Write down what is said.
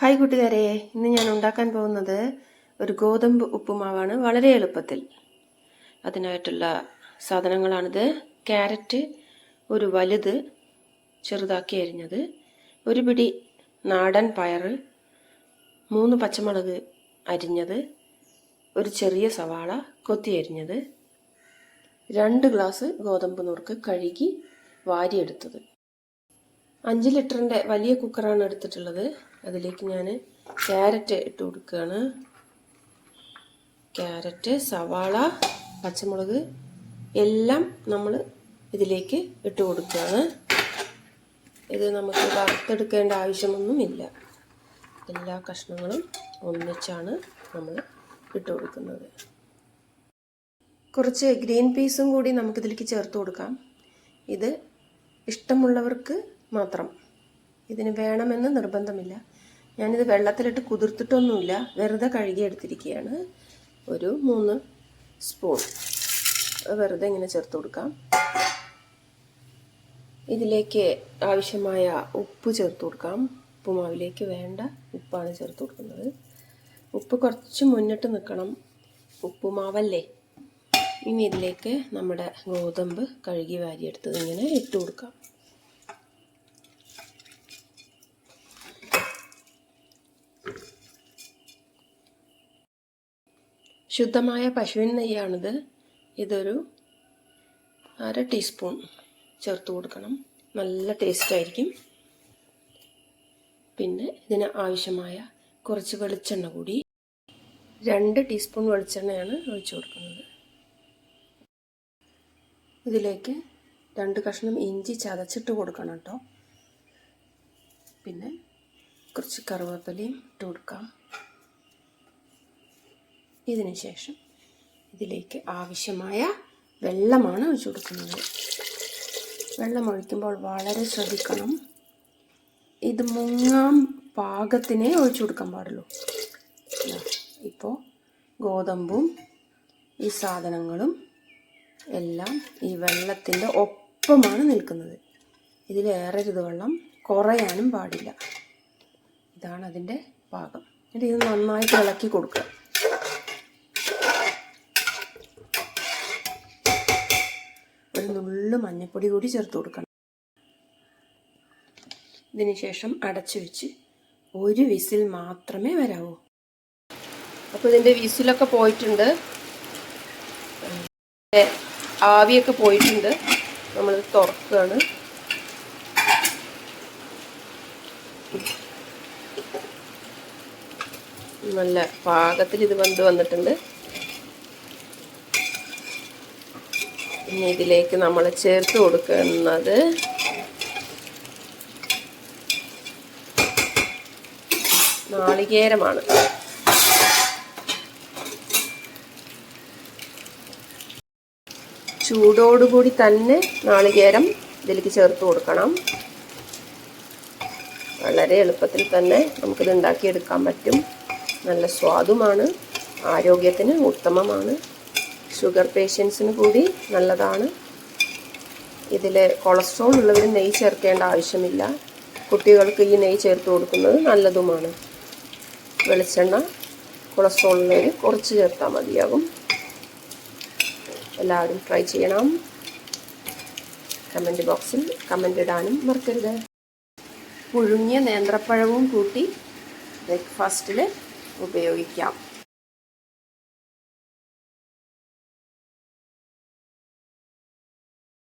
Hi കൂട്ടുകാരെ, ഇന്ന് ഞാൻ ഉണ്ടാക്കാൻ പോകുന്നത് ഒരു ഗോതമ്പ് ഉപ്പുമാവാണ്. വളരെ എളുപ്പത്തിൽ. അതിനായിട്ടുള്ള സാധനങ്ങളാണിത്. ക്യാരറ്റ് ഒരു വലുത് ചെറുതാക്കി അരിഞ്ഞത്, ഒരു പിടി നാടൻ പയർ, 3 പച്ചമുളക് അരിഞ്ഞത്, ഒരു ചെറിയ സവാള കൊത്തി അരിഞ്ഞത്, 2 ഗ്ലാസ് ഗോതമ്പ് നുറുക്ക് കഴുകി വാരിയെടുത്തത്. 5 ലിറ്ററിൻ്റെ വലിയ കുക്കറാണ് എടുത്തിട്ടുള്ളത്. അതിലേക്ക് ഞാൻ ക്യാരറ്റ് ഇട്ട് കൊടുക്കുകയാണ്. ക്യാരറ്റ്, സവാള, പച്ചമുളക് എല്ലാം നമ്മൾ ഇതിലേക്ക് ഇട്ട് കൊടുക്കുകയാണ്. ഇത് നമുക്ക് വറുത്തെടുക്കേണ്ട ആവശ്യമൊന്നുമില്ല. എല്ലാ കഷ്ണങ്ങളും ഒന്നിച്ചാണ് നമ്മൾ ഇട്ട് കൊടുക്കുന്നത്. കുറച്ച് ഗ്രീൻ പീസും കൂടി നമുക്കിതിലേക്ക് ചേർത്ത് കൊടുക്കാം. ഇത് ഇഷ്ടമുള്ളവർക്ക് മാത്രം, ഇതിന് വേണമെന്ന് നിർബന്ധമില്ല. ഞാനിത് വെള്ളത്തിലിട്ട് കുതിർത്തിട്ടൊന്നുമില്ല, വെറുതെ കഴുകി എടുത്തിരിക്കുകയാണ്. ഒരു 3 സ്പൂൺ വെറുതെ ഇങ്ങനെ ചേർത്ത് കൊടുക്കാം. ഇതിലേക്ക് ആവശ്യമായ ഉപ്പ് ചേർത്ത് കൊടുക്കാം. ഉപ്പുമാവിലേക്ക് വേണ്ട ഉപ്പാണ് ചേർത്ത് കൊടുക്കുന്നത്. ഉപ്പ് കുറച്ച് മുന്നിട്ട് നിൽക്കണം, ഉപ്പുമാവല്ലേ. ഇനി ഇതിലേക്ക് നമ്മുടെ ഗോതമ്പ് കഴുകി വാരിയെടുത്തത് ഇങ്ങനെ ഇട്ട് കൊടുക്കാം. ശുദ്ധമായ പശുവിൻ നെയ്യാണിത്. ഇതൊരു 1/2 ടീസ്പൂൺ ചേർത്ത് കൊടുക്കണം. നല്ല ടേസ്റ്റ് ആയിരിക്കും. പിന്നെ ഇതിന് ആവശ്യമായ കുറച്ച് വെളിച്ചെണ്ണ കൂടി, 2 ടീസ്പൂൺ വെളിച്ചെണ്ണയാണ് ഒഴിച്ചു കൊടുക്കുന്നത്. ഇതിലേക്ക് 2 കഷ്ണം ഇഞ്ചി ചതച്ചിട്ട് കൊടുക്കണം കേട്ടോ. പിന്നെ കുറച്ച് കറിവേപ്പിലയും ഇട്ട് കൊടുക്കാം. ഇതിന് ശേഷം ഇതിലേക്ക് ആവശ്യമായ വെള്ളമാണ് ഒഴിച്ചു കൊടുക്കുന്നത്. വെള്ളം ഒഴിക്കുമ്പോൾ വളരെ ശ്രദ്ധിക്കണം. ഇത് മുങ്ങാൻ പാകത്തിനേ ഒഴിച്ചു കൊടുക്കാൻ പാടുള്ളൂ. ഇപ്പോൾ ഗോതമ്പും ഈ സാധനങ്ങളും എല്ലാം ഈ വെള്ളത്തിൻ്റെ ഒപ്പമാണ് നിൽക്കുന്നത്. ഇതിലേറരുത് വെള്ളം, കുറയാനും പാടില്ല. ഇതാണ് അതിൻ്റെ പാകം. എന്നിട്ട് ഇത് നന്നായിട്ട് ഇളക്കി കൊടുക്കുക. ഒരു നുള്ളു മഞ്ഞൾപ്പൊടി കൂടി ചേർത്ത് കൊടുക്കണം. ഇതിന് ശേഷം അടച്ചു വെച്ച് 1 വിസിൽ മാത്രമേ വരാവൂ. അപ്പോൾ ഇതിൻ്റെ വിസിലൊക്കെ പോയിട്ടുണ്ട്, ആവിയൊക്കെ പോയിട്ടുണ്ട്. നമ്മൾ തുറക്കുകയാണ്. നല്ല പാകത്തിൽ ഇത് വെന്ത് വന്നിട്ടുണ്ട്. ഇനി ഇതിലേക്ക് നമ്മൾ ചേർത്ത് കൊടുക്കുന്നത് നാളികേരമാണ്. ചൂടോടുകൂടി തന്നെ നാളികേരം ഇതിലേക്ക് ചേർത്ത് കൊടുക്കണം. വളരെ എളുപ്പത്തിൽ തന്നെ നമുക്കിത് ഉണ്ടാക്കിയെടുക്കാൻ പറ്റും. നല്ല സ്വാദുമാണ്, ആരോഗ്യത്തിന് ഉത്തമമാണ്, ഷുഗർ പേഷ്യൻസിന് കൂടി നല്ലതാണ്. ഇതിൽ കൊളസ്ട്രോൾ ഉള്ളവർ നെയ്യ് ചേർക്കേണ്ട ആവശ്യമില്ല. കുട്ടികൾക്ക് ഈ നെയ്യ് ചേർത്ത് കൊടുക്കുന്നത് നല്ലതുമാണ്. വെളിച്ചെണ്ണ കൊളസ്ട്രോൾ ഉള്ളവർ കുറച്ച് ചേർത്താൽ മതിയാകും. എല്ലാവരും ട്രൈ ചെയ്യണം. കമൻറ്റ് ബോക്സിൽ കമൻ്റ് ഇടാനും മറക്കരുത്. പുഴുങ്ങിയ നേന്ത്രപ്പഴവും കൂട്ടി ബ്രേക്ക്ഫാസ്റ്റിൽ ഉപയോഗിക്കാം.